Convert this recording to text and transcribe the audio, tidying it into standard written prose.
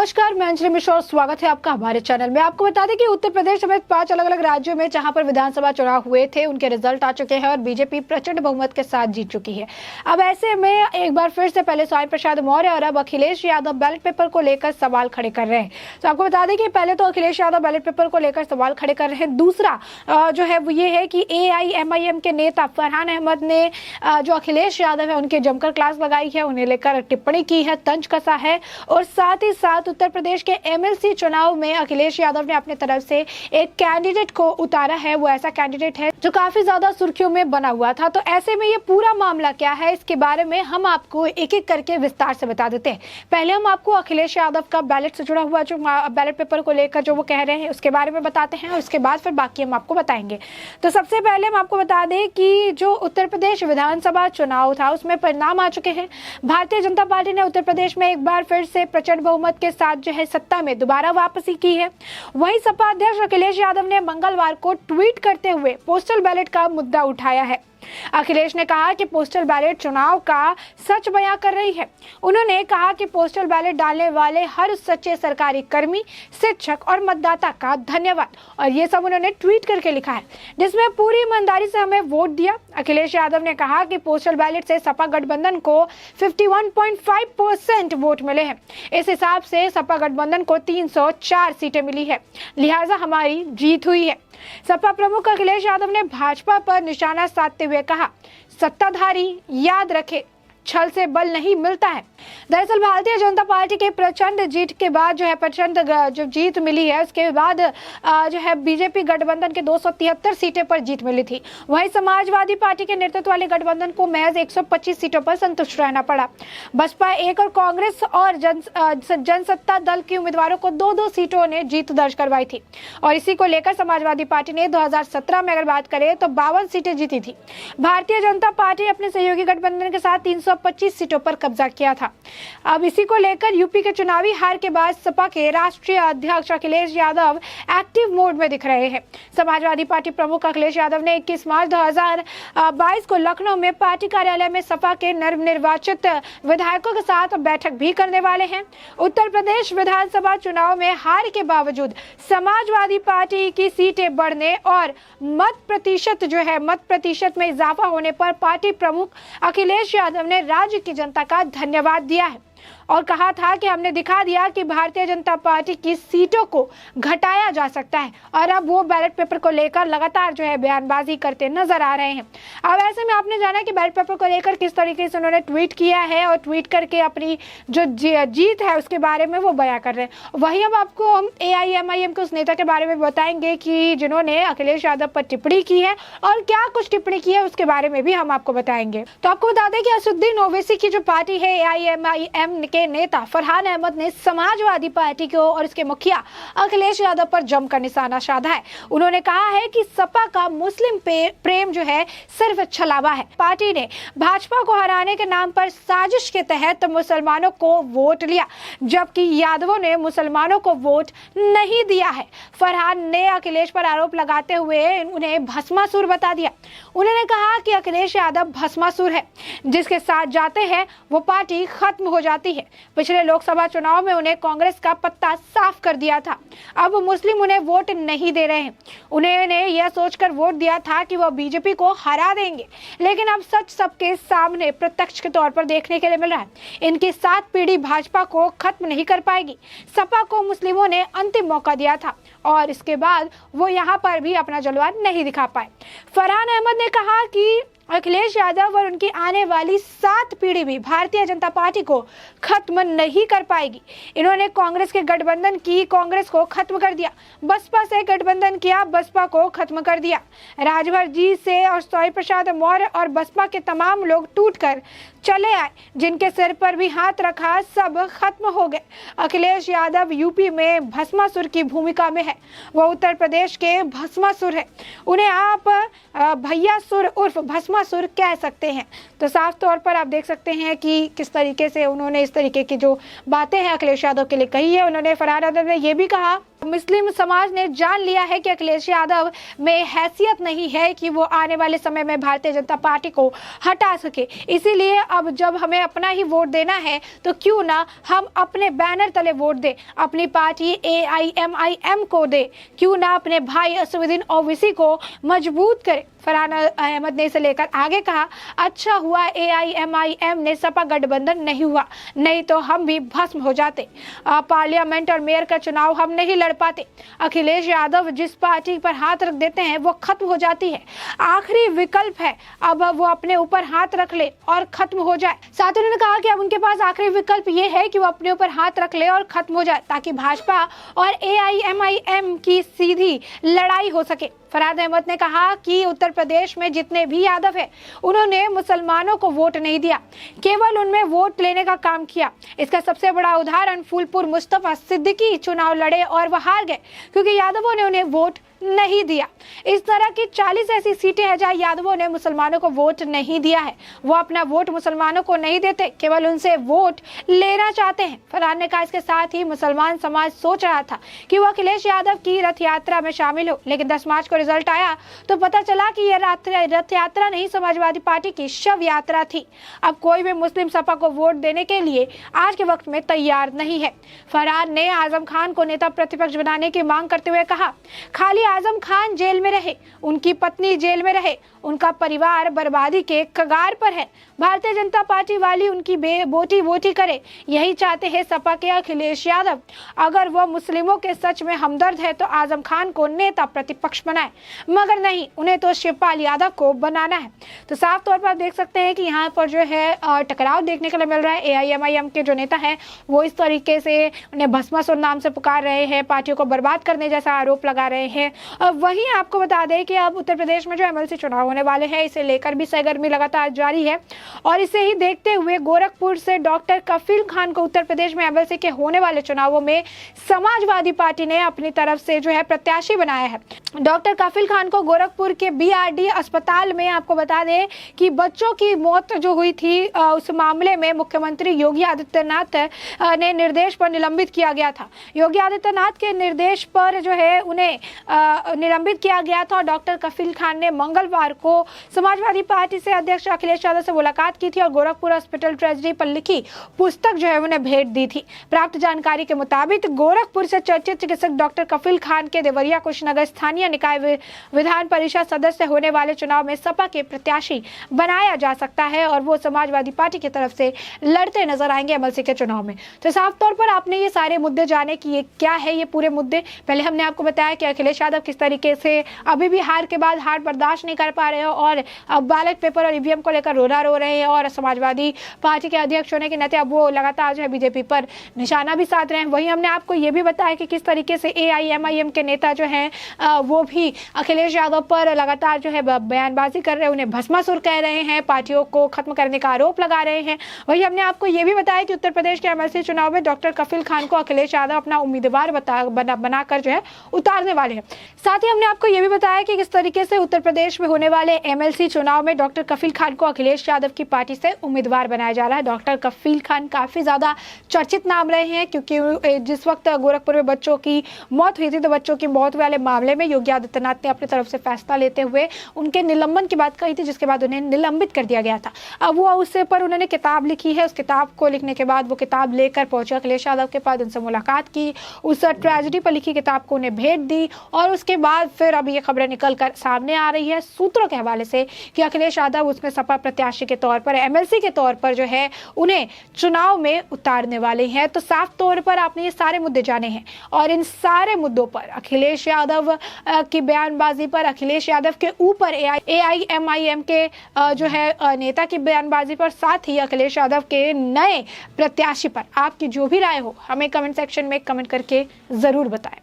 नमस्कार, मैं अंजलि मिश्रा और स्वागत है आपका हमारे चैनल में। आपको बता दें कि उत्तर प्रदेश समेत 5 अलग अलग राज्यों में जहां पर विधानसभा चुनाव हुए थे उनके रिजल्ट आ चुके हैं और बीजेपी प्रचंड बहुमत के साथ जीत चुकी है। अब ऐसे में एक बार फिर से पहले स्वामी प्रसाद मौर्य और अब अखिलेश यादव बैलेट पेपर को लेकर सवाल खड़े कर रहे हैं। तो आपको बता दें कि पहले तो अखिलेश यादव बैलेट पेपर को लेकर सवाल खड़े कर रहे हैं। दूसरा जो है वो ये है कि AIMIM के नेता फरहान अहमद ने जो अखिलेश यादव है उनके जमकर क्लास लगाई है, उन्हें लेकर टिप्पणी की है, तंज कसा है और साथ ही साथ उत्तर प्रदेश के MLC चुनाव में अखिलेश यादव ने अपने तरफ से एक कैंडिडेट को उतारा है। वो ऐसा कैंडिडेट है जो काफी ज्यादा सुर्खियों में बना हुआ था। तो ऐसे में ये पूरा मामला क्या है, इसके बारे में हम आपको एक एक करके विस्तार से बता देते हैं। पहले हम आपको अखिलेश यादव का बैलेट से जुड़ा हुआ जो बैलेट पेपर को लेकर जो वो कह रहे हैं उसके बारे में बताते हैं और उसके बाद फिर बाकी हम आपको बताएंगे। तो सबसे पहले हम आपको बता दें कि जो उत्तर प्रदेश विधानसभा चुनाव था उसमें परिणाम आ चुके हैं। भारतीय जनता पार्टी ने उत्तर प्रदेश में एक बार फिर से प्रचंड बहुमत के साथ जो है सत्ता में दोबारा वापसी की है। वहीं सपा अध्यक्ष अखिलेश यादव ने मंगलवार को ट्वीट करते हुए पोस्टल बैलेट का मुद्दा उठाया है। अखिलेश ने कहा कि पोस्टल बैलेट चुनाव का सच बयां कर रही है। उन्होंने कहा कि पोस्टल बैलेट डालने वाले हर सच्चे सरकारी कर्मी, शिक्षक और मतदाता का धन्यवाद, और ये सब उन्होंने ट्वीट करके लिखा है जिसमें पूरी ईमानदारी से हमें वोट दिया। अखिलेश यादव ने कहा कि पोस्टल बैलेट से सपा गठबंधन को 51.5% वोट मिले हैं। इस हिसाब से सपा गठबंधन को 304 सीटें मिली है, लिहाजा हमारी जीत हुई है। सपा प्रमुख अखिलेश यादव ने भाजपा पर निशाना साधते हुए कहा, सत्ताधारी याद रखे, छल से बल नहीं मिलता है। दरअसल भारतीय जनता पार्टी के प्रचंड जीत के बाद जो है प्रचंड जो जीत मिली है उसके बाद जो है बीजेपी गठबंधन के 273 सीटें पर जीत मिली थी। वहीं समाजवादी पार्टी के नेतृत्व वाले गठबंधन को महज 125 सीटों पर संतुष्ट रहना पड़ा। बसपा एक और कांग्रेस और जनसत्ता दल के उम्मीदवारों को 2-2 सीटों ने जीत दर्ज करवाई थी और इसी को लेकर समाजवादी पार्टी ने 2017 में अगर बात करें तो 52 सीटें जीती थी। भारतीय जनता पार्टी ने अपने सहयोगी गठबंधन के साथ 325 सीटों पर कब्जा किया था। अब इसी को लेकर यूपी के चुनावी हार के बाद सपा के राष्ट्रीय अध्यक्ष अखिलेश यादव एक्टिव मोड में दिख रहे हैं। समाजवादी पार्टी प्रमुख अखिलेश यादव ने 21 मार्च 2022 को लखनऊ में पार्टी कार्यालय में सपा के नवनिर्वाचित विधायकों के साथ बैठक भी करने वाले हैं। उत्तर प्रदेश विधानसभा चुनाव में हार के बावजूद समाजवादी पार्टी की सीटें बढ़ने और मत प्रतिशत में इजाफा होने पर पार्टी प्रमुख अखिलेश यादव ने राज्य की जनता का धन्यवाद दिया है और कहा था कि हमने दिखा दिया कि भारतीय जनता पार्टी की सीटों को घटाया जा सकता है, और अब वो बैलेट पेपर को लेकर लगातार जो है बयानबाजी करते नजर आ रहे हैं। अब ऐसे में आपने जाना कि बैलेट पेपर को लेकर किस तरीके से उन्होंने ट्वीट किया है और ट्वीट करके अपनी जो जीत है उसके बारे में वो बयां कर रहे हैं। वहीं अब आपको हम AIMIM के उस नेता के बारे में बताएंगे कि जिन्होंने अखिलेश यादव पर टिप्पणी की है और क्या कुछ टिप्पणी की है उसके बारे में भी हम आपको बताएंगे। तो आपको बता दें कि असदुद्दीन ओवैसी की जो पार्टी है AIMIM के नेता फरहान अहमद ने समाजवादी पार्टी को और इसके मुखिया अखिलेश यादव पर जमकर निशाना साधा है। उन्होंने कहा है कि सपा का मुस्लिम प्रेम जो है सिर्फ छलावा है। पार्टी ने भाजपा को हराने के नाम पर साजिश के तहत मुसलमानों को वोट लिया, जबकि यादवों ने मुसलमानों को वोट नहीं दिया है। फरहान ने अखिलेश पर आरोप लगाते हुए उन्हें भस्मासुर बता दिया। उन्होंने कहा कि अखिलेश यादव भस्मासुर है, जिसके साथ जाते हैं वो पार्टी खत्म हो जाती है। पिछले लोकसभा चुनाव में उन्हें कांग्रेस का पत्ता साफ कर दिया था, अब मुस्लिम उन्हें वोट नहीं दे रहे हैं। उन्होंने यह सोचकर वोट दिया था कि वह बीजेपी को हरा देंगे, लेकिन अब सच सबके सामने प्रत्यक्ष के तौर पर देखने के लिए मिल रहा है। इनकी 7 पीढ़ी भाजपा को खत्म नहीं कर पाएगी। सपा को मुस्लिमों ने अंतिम मौका दिया था और इसके बाद वो यहाँ पर भी अपना जलवा नहीं दिखा पाए। फरहान अहमद ने कहा कि अखिलेश यादव और उनकी आने वाली 7 पीढ़ी भी भारतीय जनता पार्टी को खत्म नहीं कर पाएगी। इन्होंने कांग्रेस के गठबंधन की, कांग्रेस को खत्म कर दिया। बसपा से गठबंधन किया, बसपा को खत्म कर दिया। राजभर जी से और स्वामी प्रसाद मौर्य और बसपा के तमाम लोग टूटकर चले आए, जिनके सिर पर भी हाथ रखा सब खत्म हो गए। अखिलेश यादव यूपी में भस्मासुर की भूमिका में है, वह उत्तर प्रदेश के भस्मासुर है। उन्हें आप भैयासुर उर्फ भस्मासुर कह सकते हैं। तो साफ तौर पर आप देख सकते हैं कि किस तरीके से उन्होंने इस तरीके की जो बातें हैं अखिलेश यादव के लिए कही है। उन्होंने फरहान यादव ने यह भी कहा मुस्लिम समाज ने जान लिया है कि अखिलेश यादव में हैसियत नहीं है कि वो आने वाले समय में भारतीय जनता पार्टी को हटा सके। इसीलिए अब जब हमें अपना ही वोट देना है तो क्यों ना हम अपने बैनर तले वोट दें, अपनी पार्टी AIMIM को दे, क्यों ना अपने भाई असदुद्दीन ओवैसी को मजबूत करें। फरहान अहमद ने इसे लेकर आगे कहा, अच्छा हुआ AIMIM ने सपा गठबंधन नहीं हुआ, नहीं तो हम भी भस्म हो जाते। पार्लियामेंट और मेयर का चुनाव हम नहीं लड़ पाते। अखिलेश यादव जिस पार्टी पर हाथ रख देते हैं वो खत्म हो जाती है। आखिरी विकल्प है, अब वो अपने ऊपर हाथ रख ले और खत्म हो जाए। साथ ही उन्होंने कहा कि अब उनके पास आखिरी विकल्प ये है कि वो अपने ऊपर हाथ रख ले और खत्म हो जाए, ताकि भाजपा और AIMIM की सीधी लड़ाई हो सके। फरहान अहमद ने कहा कि उत्तर प्रदेश में जितने भी यादव हैं, उन्होंने मुसलमानों को वोट नहीं दिया, केवल उनमें वोट लेने का काम किया। इसका सबसे बड़ा उदाहरण फूलपुर मुस्तफा सिद्दीकी चुनाव लड़े और वह हार गए क्योंकि यादवों ने उन्हें वोट नहीं दिया। इस तरह की 40 ऐसी सीटें हैं जहां यादवों ने मुसलमानों को वोट नहीं दिया है। वो अपना वोट मुसलमानों को नहीं देते, केवल उनसे वोट लेना चाहते हैं। फरहान ने कहा, इसके साथ ही मुसलमान समाज सोच रहा था कि वो अखिलेश यादव की रथ यात्रा में शामिल हो, लेकिन 10 मार्च को रिजल्ट आया तो पता चला कि यह रथ यात्रा नहीं, समाजवादी पार्टी की शव यात्रा थी। अब कोई भी मुस्लिम सपा को वोट देने के लिए आज के वक्त में तैयार नहीं है। फरहान ने आजम खान को नेता प्रतिपक्ष बनाने की मांग करते हुए कहा, खाली आजम खान जेल में रहे, उनकी पत्नी जेल में रहे, उनका परिवार बर्बादी के कगार पर है। भारतीय जनता पार्टी वाली उनकी बोटी बोटी करे, यही चाहते हैं सपा के अखिलेश यादव। अगर वो मुस्लिमों के सच में हमदर्द है तो आजम खान को नेता प्रतिपक्ष बनाए, मगर नहीं, उन्हें तो शिवपाल यादव को बनाना है। तो साफ तौर पर देख सकते हैं कि यहाँ पर जो है टकराव देखने के लिए मिल रहा है। AIMIM के जो नेता हैं वो इस तरीके से उन्हें भस्मासुर नाम से पुकार रहे हैं, पार्टियों को बर्बाद करने जैसा आरोप लगा रहे हैं। वहीं आपको बता दें कि अब उत्तर प्रदेश में जो MLC चुनाव होने वाले हैं, इसे लेकर भी सरगर्मी लगातार जारी है और इसे ही देखते हुए गोरखपुर से डॉक्टर कफील खान को उत्तर प्रदेश में MLC के होने वाले चुनावों में समाजवादी पार्टी ने अपनी तरफ से जो है प्रत्याशी बनाया है। डॉक्टर कफील खान को गोरखपुर के BRD अस्पताल में आपको बता दें कि बच्चों की मौत जो हुई थी उस मामले में मुख्यमंत्री योगी आदित्यनाथ ने निर्देश पर निलंबित किया गया था। योगी आदित्यनाथ के निर्देश पर जो है उन्हें निलंबित किया गया था और डॉक्टर कफील खान ने मंगलवार को समाजवादी पार्टी से अध्यक्ष अखिलेश यादव से मुलाकात की थी और गोरखपुर हॉस्पिटल ट्रेजेडी पर लिखी पुस्तक जो है उन्हें भेंट दी थी। प्राप्त जानकारी के मुताबिक गोरखपुर से चर्चित चिकित्सक डॉक्टर कफील खान के देवरिया कुशीनगर स्थानीय निकाय विधान परिषद सदस्य होने वाले चुनाव में सपा के प्रत्याशी बनाया जा सकता है और वो समाजवादी पार्टी की तरफ से लड़ते नजर आएंगे MLC के चुनाव में। तो साफ तौर पर आपने ये सारे मुद्दे जाने कि ये क्या है, ये पूरे मुद्दे। पहले हमने आपको बताया कि अखिलेश यादव किस तरीके से अभी भी हार के बाद हार बर्दाश्त नहीं कर पा रहे हो और अब बैलेट पेपर और EVM को लेकर रोना रो रहे हैं और समाजवादी पार्टी के अध्यक्ष होने के नाते अब वो लगातार जो है BJP पर निशाना भी साध रहे हैं। वहीं हमने आपको ये भी बताया कि किस तरीके से AIMIM के नेता जो हैं वो भी अखिलेश यादव पर लगातार जो है बयानबाजी कर रहे हैं, उन्हें भस्मासुर कह रहे हैं, पार्टियों को खत्म करने का आरोप लगा रहे हैं। वहीं हमने आपको ये भी बताया कि उत्तर प्रदेश के MLC चुनाव में डॉक्टर कफील खान को अखिलेश यादव अपना उम्मीदवार बनाकर जो है उतारने वाले हैं। साथ ही हमने आपको ये भी बताया कि किस तरीके से उत्तर प्रदेश में होने वाले MLC चुनाव में डॉक्टर कफील खान को अखिलेश यादव की पार्टी से उम्मीदवार बनाया जा रहा है। डॉक्टर कफील खान काफी ज्यादा चर्चित नाम रहे हैं क्योंकि जिस वक्त गोरखपुर में बच्चों की मौत हुई थी तो बच्चों की मौत वाले मामले में योगी आदित्यनाथ ने अपनी तरफ से फैसला लेते हुए उनके निलंबन की बात कही थी, जिसके बाद उन्हें निलंबित कर दिया गया था। अब वो उससे पर उन्होंने किताब लिखी है, उस किताब को लिखने के बाद वो किताब लेकर पहुंचे अखिलेश यादव के पास, उनसे मुलाकात की, उस ट्रेजेडी पर लिखी किताब को उन्हें भेंट दी और उसके बाद फिर अब ये खबरें निकल कर सामने आ रही है सूत्रों के हवाले से कि अखिलेश यादव उसमें सपा प्रत्याशी के तौर पर MLC के तौर पर जो है उन्हें चुनाव में उतारने वाले हैं। तो साफ तौर पर आपने ये सारे मुद्दे जाने हैं और इन सारे मुद्दों पर अखिलेश यादव की बयानबाजी पर, अखिलेश यादव के ऊपर AIMIM के जो है नेता की बयानबाजी पर, साथ ही अखिलेश यादव के नए प्रत्याशी पर आपकी जो भी राय हो हमें कमेंट सेक्शन में कमेंट करके जरूर बताएं।